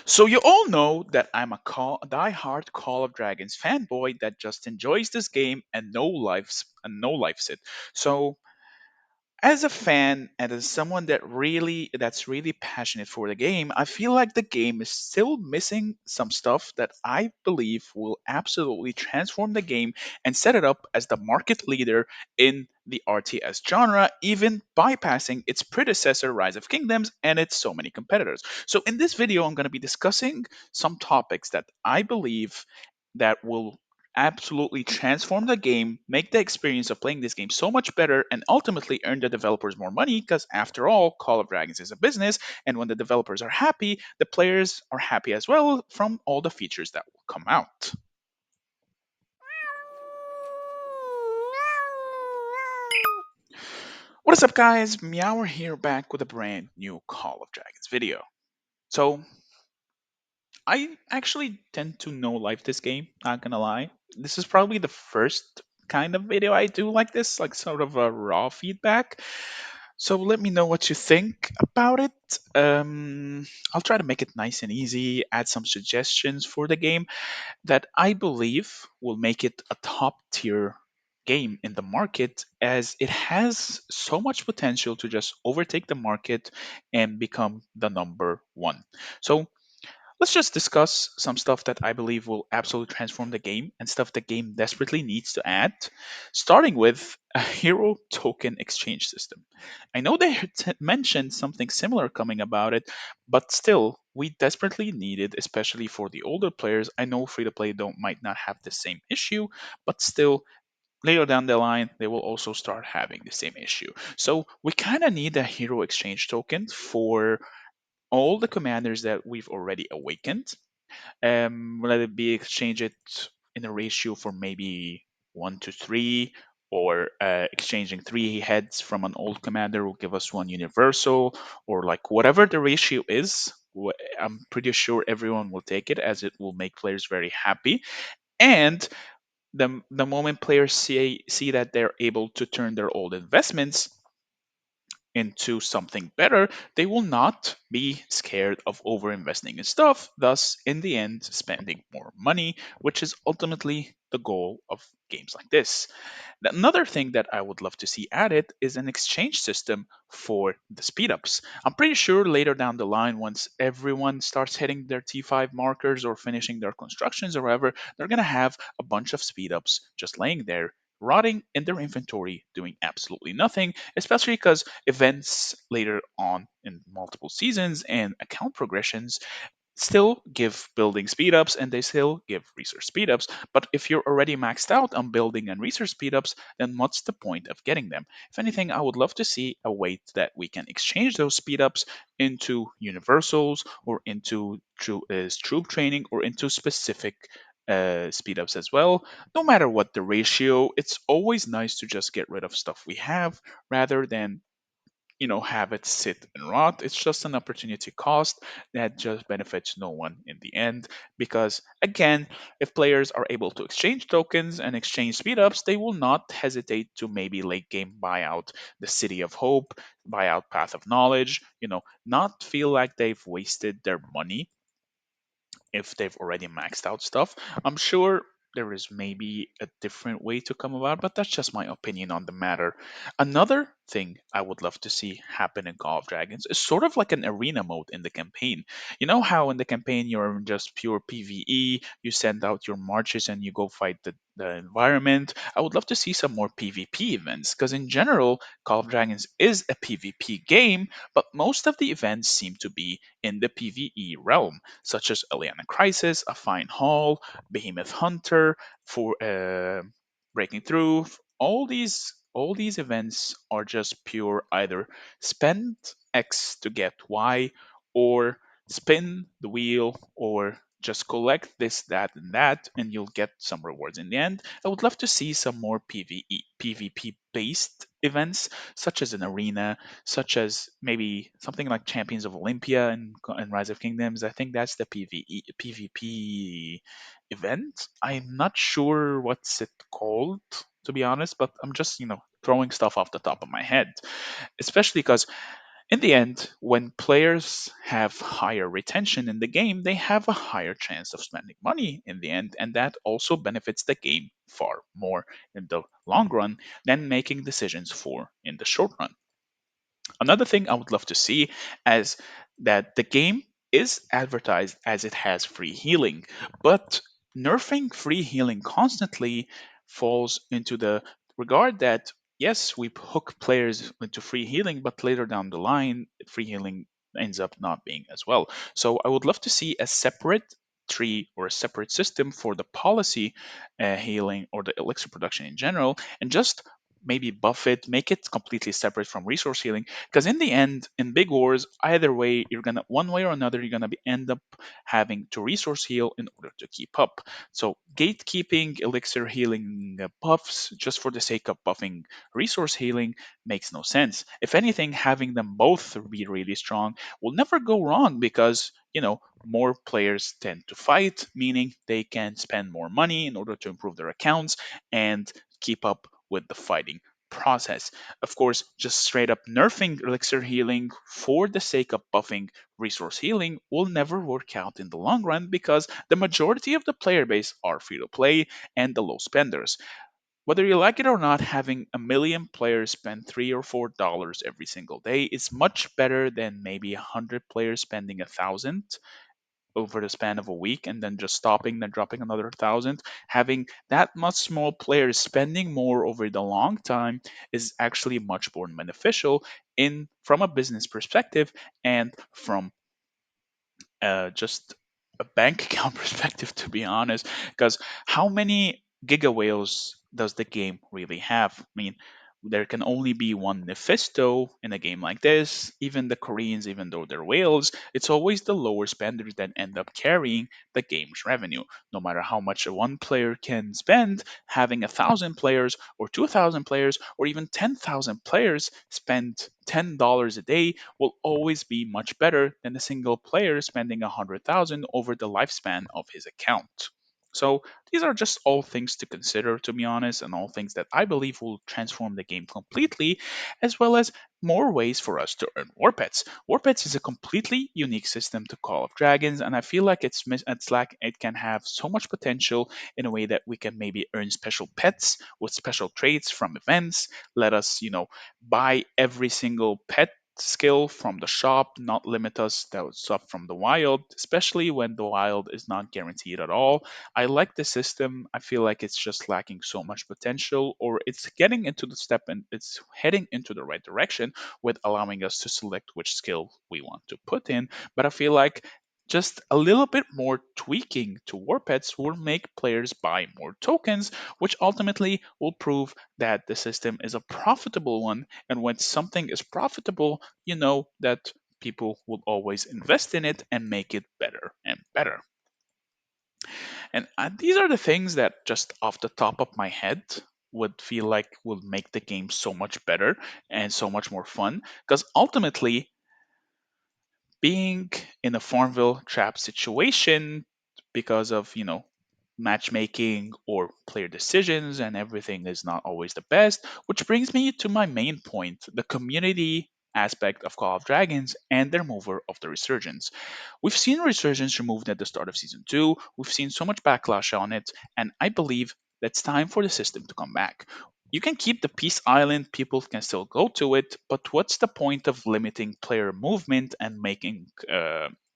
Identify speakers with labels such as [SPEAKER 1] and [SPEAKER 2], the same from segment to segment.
[SPEAKER 1] So you all know that I'm a die-hard Call of Dragons fanboy that just enjoys this game and no lifes it. So as a fan and as someone that's really passionate for the game, I feel like the game is still missing some stuff that I believe will absolutely transform the game and set it up as the market leader in the RTS genre, even bypassing its predecessor Rise of Kingdoms and its so many competitors. So in this video I'm going to be discussing some topics that I believe that will absolutely transform the game, make the experience of playing this game so much better, and ultimately earn the developers more money because, after all, Call of Dragons is a business, and when the developers are happy, the players are happy as well from all the features that will come out. What is up, guys? Meower here back with a brand new Call of Dragons video. So, I actually tend to know life this game, not gonna lie. This is probably the first kind of video I do like this, like sort of a raw feedback. So let me know what you think about it. I'll try to make it nice and easy, add some suggestions for the game that I believe will make it a top tier game in the market, as it has so much potential to just overtake the market and become the number one. So let's just discuss some stuff that I believe will absolutely transform the game and stuff the game desperately needs to add, starting with a hero token exchange system. I know they had mentioned something similar coming about it, but still, we desperately need it, especially for the older players. I know free to play don't might not have the same issue, but still, later down the line, they will also start having the same issue. So we kind of need a hero exchange token for all the commanders that we've already awakened. Let it be exchange it in a ratio for maybe 1 to 3, or exchanging 3 heads from an old commander will give us one universal, or like whatever the ratio is. I'm pretty sure everyone will take it, as it will make players very happy. And the moment players see that they're able to turn their old investments into something better, they will not be scared of overinvesting in stuff, thus, in the end, spending more money, which is ultimately the goal of games like this. Another thing that I would love to see added is an exchange system for the speed ups. I'm pretty sure later down the line, once everyone starts hitting their T5 markers or finishing their constructions or whatever, they're going to have a bunch of speed ups just laying there, rotting in their inventory, doing absolutely nothing, especially because events later on in multiple seasons and account progressions still give building speedups and they still give research speedups. But if you're already maxed out on building and research speedups, then what's the point of getting them? If anything, I would love to see a way that we can exchange those speedups into universals, or into troop training, or into specific speedups as well. No matter what the ratio, it's always nice to just get rid of stuff we have rather than have it sit and rot. It's just an opportunity cost that just benefits no one in the end, because again, if players are able to exchange tokens and exchange speedups, they will not hesitate to maybe late game buy out the City of Hope, buy out Path of Knowledge, not feel like they've wasted their money if they've already maxed out stuff. I'm sure there is maybe a different way to come about, but that's just my opinion on the matter. Another thing I would love to see happen in Call of Dragons is sort of like an arena mode in the campaign. You know how in the campaign you're in just pure PvE, you send out your marches and you go fight the environment. I would love to see some more PvP events, because in general, Call of Dragons is a PvP game, but most of the events seem to be in the PvE realm, such as Eliana Crisis, A Fine Haul, Behemoth Hunter, for Breaking Through. All these events are just pure either spend X to get Y, or spin the wheel, or just collect this, that, and that, and you'll get some rewards in the end. I would love to see some more PvP based events, such as an arena, such as maybe something like Champions of Olympia and Rise of Kingdoms. I think that's the PvP event. I'm not sure what's it called, to be honest, but I'm just throwing stuff off the top of my head, especially because In the end, when players have higher retention in the game, they have a higher chance of spending money in the end, and that also benefits the game far more in the long run than making decisions for in the short run. Another thing I would love to see as that the game is advertised as it has free healing, but nerfing free healing constantly falls into the regard that yes, we hook players into free healing, but later down the line, free healing ends up not being as well. So I would love to see a separate tree or a separate system for the policy healing or the elixir production in general, and just maybe buff it, make it completely separate from resource healing. Because in the end, in big wars, either way, you're gonna one way or another, you're gonna end up having to resource heal in order to keep up. So gatekeeping elixir healing buffs just for the sake of buffing resource healing makes no sense. If anything, having them both be really strong will never go wrong because more players tend to fight, meaning they can spend more money in order to improve their accounts and keep up with the fighting process. Of course, just straight up nerfing elixir healing for the sake of buffing resource healing will never work out in the long run because the majority of the player base are free to play and the low spenders. Whether you like it or not, having a million players spend $3 or $4 every single day is much better than maybe 100 players spending 1,000 over the span of a week and then just stopping, then dropping another 1,000. Having that much small players spending more over the long time is actually much more beneficial in from a business perspective and from just a bank account perspective, to be honest. Because how many Giga Whales does the game really have? I mean, there can only be one Mephisto in a game like this. Even the Koreans, even though they're whales, it's always the lower spenders that end up carrying the game's revenue. No matter how much a one player can spend, having 1,000 players or 2,000 players or even 10,000 players spend $10 a day will always be much better than a single player spending 100,000 over the lifespan of his account. So these are just all things to consider, to be honest, and all things that I believe will transform the game completely, as well as more ways for us to earn war pets. War pets is a completely unique system to Call of Dragons, and I feel like it's like it can have so much potential in a way that we can maybe earn special pets with special traits from events. Let us, buy every single pet skill from the shop, not limit us to stuff from the wild, especially when the wild is not guaranteed at all. I like the system. I feel like it's just lacking so much potential, or it's getting into the step and it's heading into the right direction with allowing us to select which skill we want to put in. But I feel like just a little bit more tweaking to war pets will make players buy more tokens, which ultimately will prove that the system is a profitable one. And when something is profitable, you know that people will always invest in it and make it better and better. And these are the things that just off the top of my head would feel like will make the game so much better and so much more fun. Because ultimately, being in a Farmville trap situation because of, matchmaking or player decisions and everything is not always the best, which brings me to my main point, the community aspect of Call of Dragons and the removal of the Resurgence. We've seen Resurgence removed at the start of season 2, we've seen so much backlash on it, and I believe that it's time for the system to come back. You can keep the Peace Island, people can still go to it, but what's the point of limiting player movement and making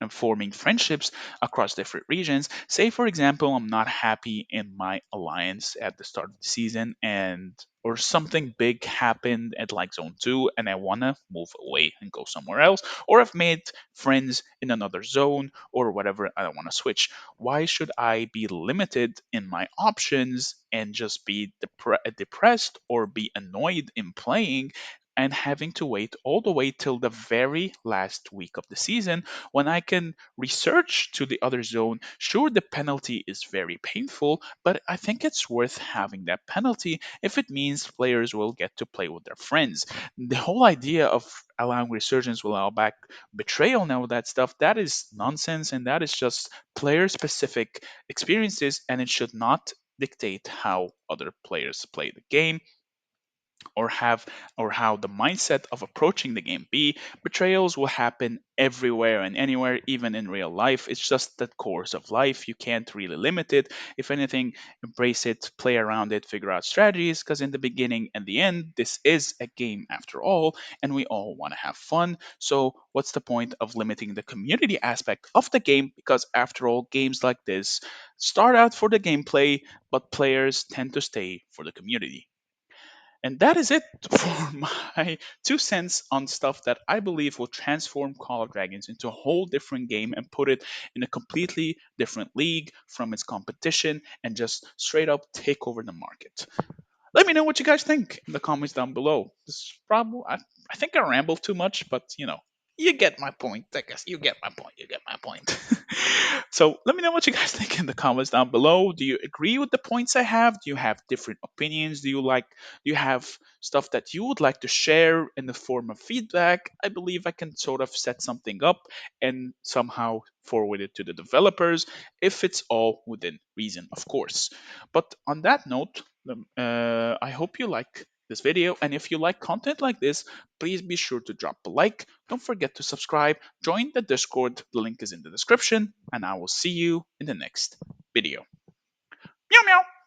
[SPEAKER 1] and forming friendships across different regions? Say, for example, I'm not happy in my alliance at the start of the season, and or something big happened at like zone 2 and I want to move away and go somewhere else, or I've made friends in another zone or whatever, I want to switch. Why should I be limited in my options and just be depressed or be annoyed in playing and having to wait all the way till the very last week of the season when I can research to the other zone? Sure, the penalty is very painful, but I think it's worth having that penalty if it means players will get to play with their friends. The whole idea of allowing resurgence will allow back betrayal and all that stuff, that is nonsense, and that is just player specific experiences, and it should not dictate how other players play the game. or have or how the mindset of approaching the game be. Betrayals will happen everywhere and anywhere, even in real life. It's just the course of life. You can't really limit it. If anything, embrace it, play around it, figure out strategies, because in the beginning and the end, this is a game after all, and we all want to have fun. So what's the point of limiting the community aspect of the game? Because after all, games like this start out for the gameplay, but players tend to stay for the community. And that is it for my 2 cents on stuff that I believe will transform Call of Dragons into a whole different game and put it in a completely different league from its competition and just straight up take over the market. Let me know what you guys think in the comments down below. This is probably I think I ramble too much, but you get my point. I guess you get my point. You get my point. So let me know what you guys think in the comments down below. Do you agree with the points I have? Do you have different opinions? Do you have stuff that you would like to share in the form of feedback? I believe I can sort of set something up and somehow forward it to the developers if it's all within reason, of course. But on that note, I hope you like this video, and if you like content like this, please be sure to drop a like. Don't forget to subscribe, join the Discord, the link is in the description, and I will see you in the next video. Meow meow!